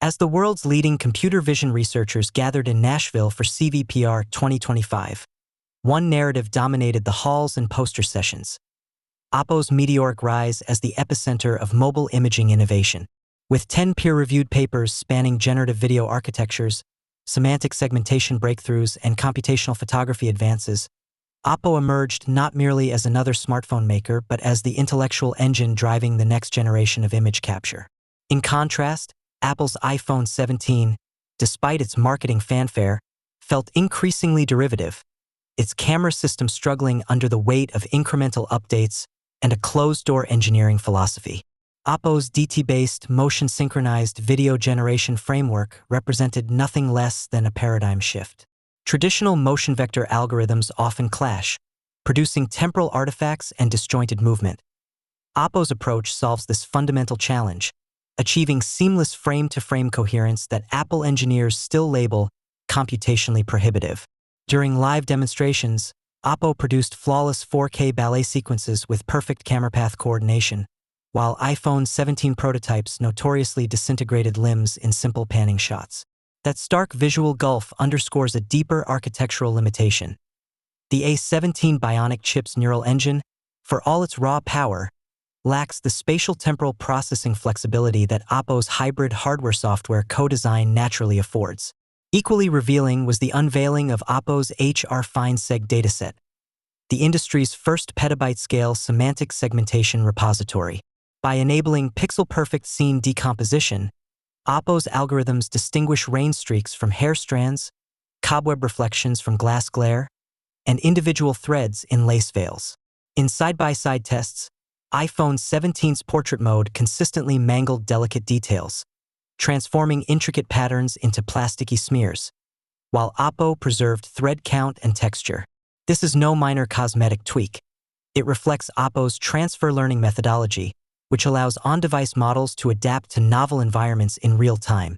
As the world's leading computer vision researchers gathered in Nashville for CVPR 2025, one narrative dominated the halls and poster sessions: OPPO's meteoric rise as the epicenter of mobile imaging innovation. With 10 peer-reviewed papers spanning generative video architectures, semantic segmentation breakthroughs, and computational photography advances, OPPO emerged not merely as another smartphone maker but as the intellectual engine driving the next generation of image capture. In contrast, Apple's iPhone 17, despite its marketing fanfare, felt increasingly derivative, its camera system struggling under the weight of incremental updates and a closed-door engineering philosophy. OPPO's DT-based motion-synchronized video generation framework represented nothing less than a paradigm shift. Traditional motion vector algorithms often clash, producing temporal artifacts and disjointed movement. OPPO's approach solves this fundamental challenge, achieving seamless frame-to-frame coherence that Apple engineers still label computationally prohibitive. During live demonstrations, OPPO produced flawless 4K ballet sequences with perfect camera path coordination, while iPhone 17 prototypes notoriously disintegrated limbs in simple panning shots. That stark visual gulf underscores a deeper architectural limitation. The A17 Bionic chip's neural engine, for all its raw power, lacks the spatial temporal processing flexibility that OPPO's hybrid hardware-software co-design naturally affords. Equally revealing was the unveiling of OPPO's HRFineSeg dataset, the industry's first petabyte-scale semantic segmentation repository. By enabling pixel-perfect scene decomposition, OPPO's algorithms distinguish rain streaks from hair strands, cobweb reflections from glass glare, and individual threads in lace veils. In side-by-side tests, iPhone 17's portrait mode consistently mangled delicate details, transforming intricate patterns into plasticky smears, while OPPO preserved thread count and texture. This is no minor cosmetic tweak. It reflects OPPO's transfer learning methodology, which allows on-device models to adapt to novel environments in real time,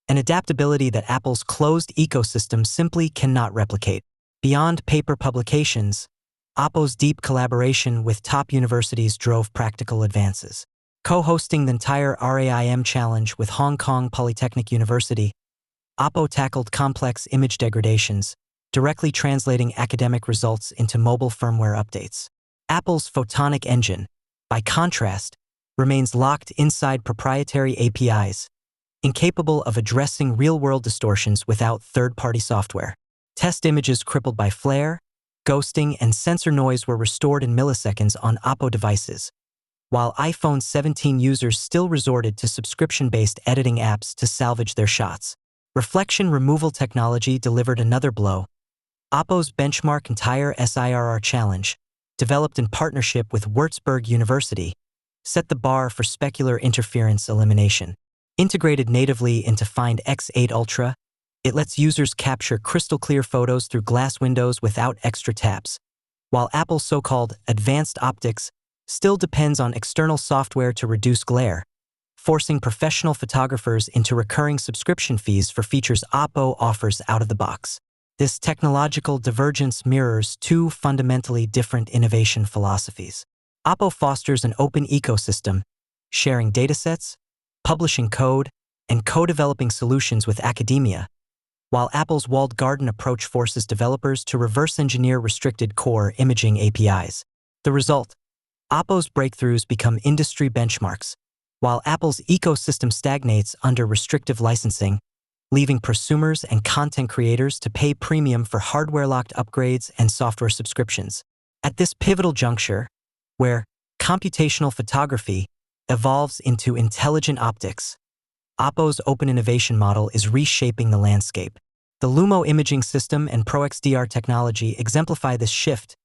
an adaptability that Apple's closed ecosystem simply cannot replicate. Beyond paper publications, OPPO's deep collaboration with top universities drove practical advances. Co-hosting the entire RAIM challenge with Hong Kong Polytechnic University, OPPO tackled complex image degradations, directly translating academic results into mobile firmware updates. Apple's photonic engine, by contrast, remains locked inside proprietary APIs, incapable of addressing real-world distortions without third-party software. Test images crippled by flare, ghosting, and sensor noise were restored in milliseconds on OPPO devices, while iPhone 17 users still resorted to subscription-based editing apps to salvage their shots. Reflection removal technology delivered another blow. OPPO's benchmark entire SIRR challenge, developed in partnership with Würzburg University, set the bar for specular interference elimination. Integrated natively into Find X8 Ultra, it lets users capture crystal-clear photos through glass windows without extra taps, while Apple's so-called advanced optics still depends on external software to reduce glare, forcing professional photographers into recurring subscription fees for features OPPO offers out of the box. This technological divergence mirrors two fundamentally different innovation philosophies. OPPO fosters an open ecosystem, sharing datasets, publishing code, and co-developing solutions with academia, while Apple's walled garden approach forces developers to reverse-engineer restricted core imaging APIs. The result: OPPO's breakthroughs become industry benchmarks, while Apple's ecosystem stagnates under restrictive licensing, leaving prosumers and content creators to pay premium for hardware-locked upgrades and software subscriptions. At this pivotal juncture, where computational photography evolves into intelligent optics, OPPO's open innovation model is reshaping the landscape. The Lumo imaging system and ProXDR technology exemplify this shift,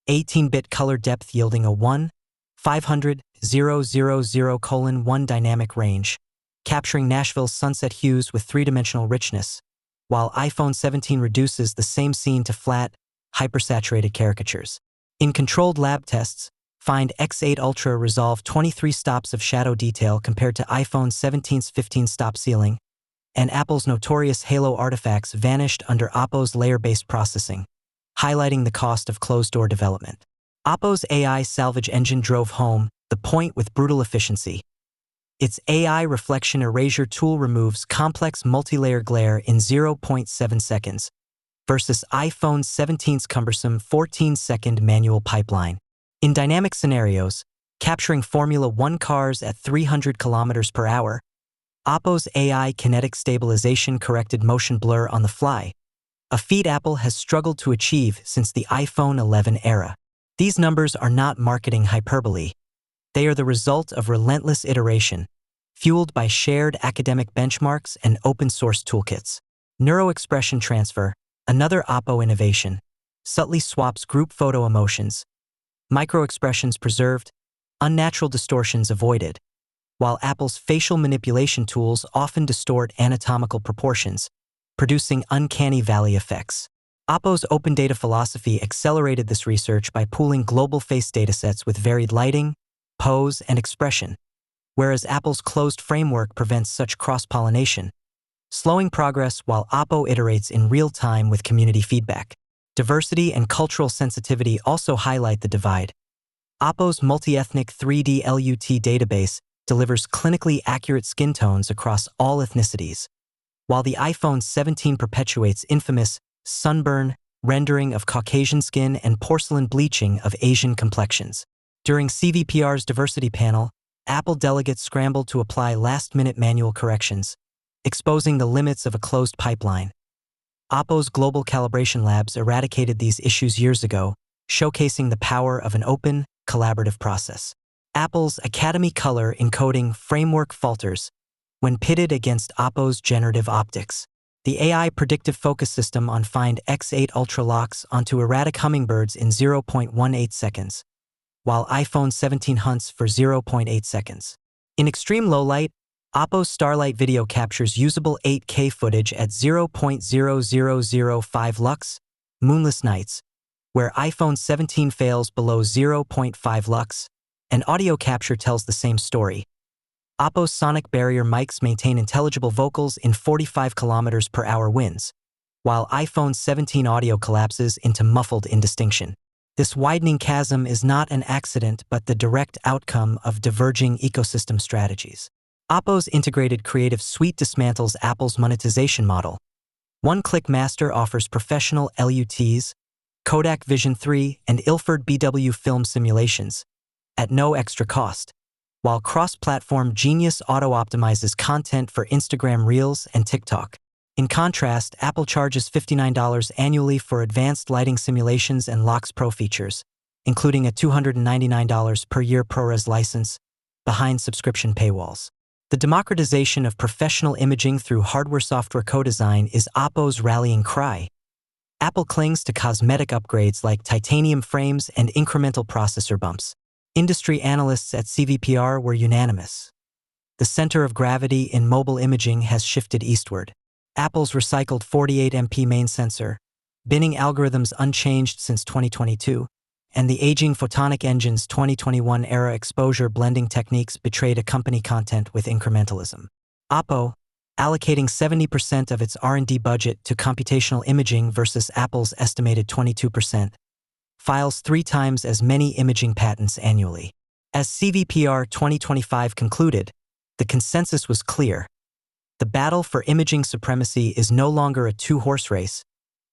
18-bit color depth yielding a 1:500,000:1 dynamic range, capturing Nashville's sunset hues with three-dimensional richness, while iPhone 17 reduces the same scene to flat, hypersaturated caricatures. In controlled lab tests, Find X8 Ultra resolved 23 stops of shadow detail compared to iPhone 17's 15-stop ceiling, and Apple's notorious halo artifacts vanished under OPPO's layer-based processing, highlighting the cost of closed-door development. OPPO's AI salvage engine drove home the point with brutal efficiency, Its AI reflection erasure tool removes complex multi-layer glare in 0.7 seconds, versus iPhone 17's cumbersome 14-second manual pipeline. In dynamic scenarios, capturing Formula 1 cars at 300 kilometers per hour, OPPO'S AI kinetic stabilization corrected motion blur on the fly, a feat Apple has struggled to achieve since the iPhone 11 era. These numbers are not marketing hyperbole. They are the result of relentless iteration, fueled by shared academic benchmarks and open-source toolkits. Neuroexpression transfer, another OPPO innovation, subtly swaps group photo emotions, microexpressions preserved, unnatural distortions avoided, while Apple's facial manipulation tools often distort anatomical proportions, producing uncanny valley effects. OPPO's open data philosophy accelerated this research by pooling global face datasets with varied lighting, pose, and expression, whereas Apple's closed framework prevents such cross-pollination, slowing progress while OPPO iterates in real time with community feedback. Diversity and cultural sensitivity also highlight the divide. OPPO's multi-ethnic 3D LUT database delivers clinically accurate skin tones across all ethnicities, while the iPhone 17 perpetuates infamous sunburn rendering of Caucasian skin and porcelain bleaching of Asian complexions. During CVPR's diversity panel, Apple delegates scrambled to apply last-minute manual corrections, exposing the limits of a closed pipeline. OPPO's global calibration labs eradicated these issues years ago, showcasing the power of an open, collaborative process. Apple's Academy Color encoding framework falters when pitted against OPPO's generative optics. The AI predictive focus system on Find X8 Ultra locks onto erratic hummingbirds in 0.18 seconds, while iPhone 17 hunts for 0.8 seconds. In extreme low light, OPPO's Starlight video captures usable 8K footage at 0.0005 lux, moonless nights, where iPhone 17 fails below 0.5 lux, and audio capture tells the same story. OPPO's sonic barrier mics maintain intelligible vocals in 45 km/h winds, while iPhone 17 audio collapses into muffled indistinction. This widening chasm is not an accident but the direct outcome of diverging ecosystem strategies. OPPO's integrated creative suite dismantles Apple's monetization model. One-Click Master offers professional LUTs, Kodak Vision 3, and Ilford BW film simulations at no extra cost, while cross-platform Genius auto-optimizes content for Instagram Reels and TikTok. In contrast, Apple charges $59 annually for advanced lighting simulations and Locks Pro features, including a $299 per year ProRes license, behind subscription paywalls. The democratization of professional imaging through hardware-software co-design is OPPO's rallying cry. Apple clings to cosmetic upgrades like titanium frames and incremental processor bumps. Industry analysts at CVPR were unanimous. The center of gravity in mobile imaging has shifted eastward. Apple's recycled 48MP main sensor, binning algorithms unchanged since 2022, and the aging photonic engine's 2021-era exposure blending techniques betrayed a company content with incrementalism. OPPO, allocating 70% of its R&D budget to computational imaging versus Apple's estimated 22%, files 3 times as many imaging patents annually. As CVPR 2025 concluded, the consensus was clear. The battle for imaging supremacy is no longer a two-horse race,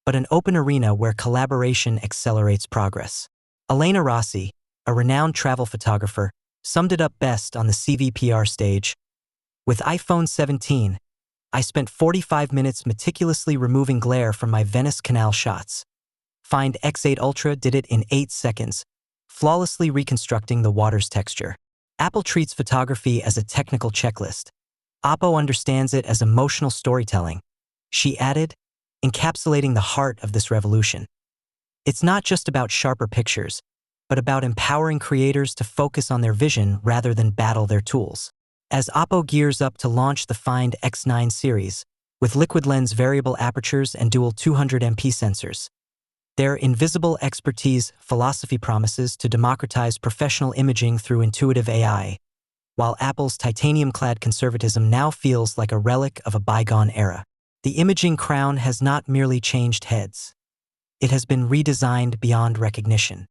but an open arena where collaboration accelerates progress. Elena Rossi, a renowned travel photographer, summed it up best on the CVPR stage. With iPhone 17, I spent 45 minutes meticulously removing glare from my Venice Canal shots. Find X8 Ultra did it in 8 seconds, flawlessly reconstructing the water's texture. Apple treats photography as a technical checklist. OPPO understands it as emotional storytelling, she added, encapsulating the heart of this revolution. It's not just about sharper pictures, but about empowering creators to focus on their vision rather than battle their tools. As OPPO gears up to launch the Find X9 series, with liquid lens variable apertures and dual 200MP sensors, their invisible expertise philosophy promises to democratize professional imaging through intuitive AI, while Apple's titanium-clad conservatism now feels like a relic of a bygone era. The imaging crown has not merely changed heads. It has been redesigned beyond recognition.